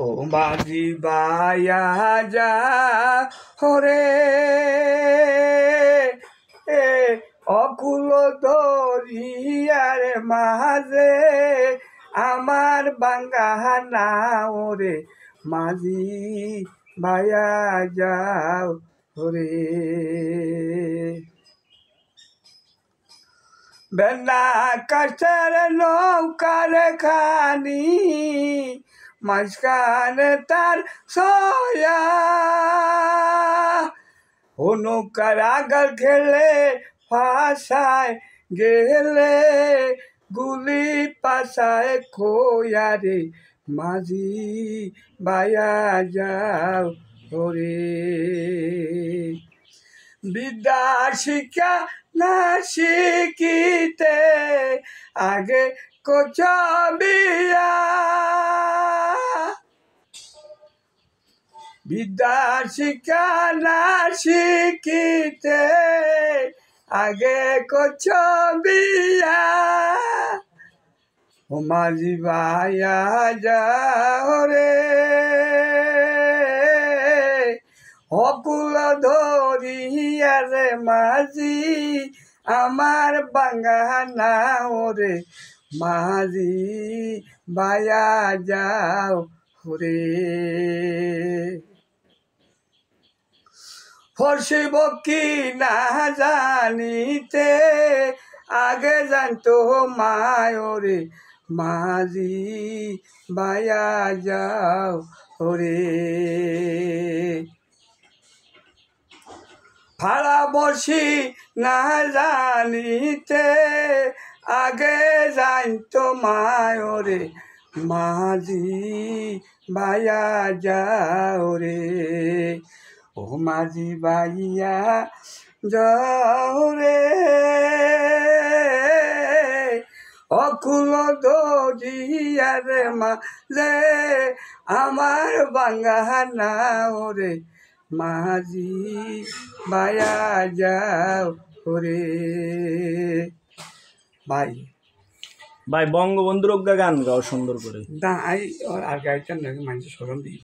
ও মাঝি বায়া যা হরে এ অকুল দরিয়ার মাঝে আমার বাঙ্গানা ওরে মাঝি বায়া যাও হরে বেলা কাছের নৌকার খানি মাঝখানে তার সয়া ও নৌকার আগাল খেলে ফাঁসায় গেলে গুলি পাশায় খোয়ারে মাঝি বায়া যাও হরে বিদ্যা শিক্ষা না শিখিতে আগে কোচ বিয়া বিদ্যা শিক্ষা না শিখিতে আগে কোচ বিয়া ও মাঝি বায়া যাও রে অকুল ধরিয়ার মাঝি আমার বাঙ্গানা ওরে মাঝি বায়া যাও হরে ফসিব কি না জানিতে আগে জানতো মায়রে মাঝি বায়া যাও হরে ফাড়া বসি না জানিতে আগে জানতো মায়রে মাঝি বায়া যাও রে ও মাঝি বাইয়া যাও রে অকুল দরিয়ার মাঝে আমার বাঙ্গানা ওরে মাঝি বায়া যাও রে ভাই ভাই বঙ্গবন্ধুর গান গাও সুন্দর করে না আর গাইতেন নাকি মানুষের স্মরণ দিই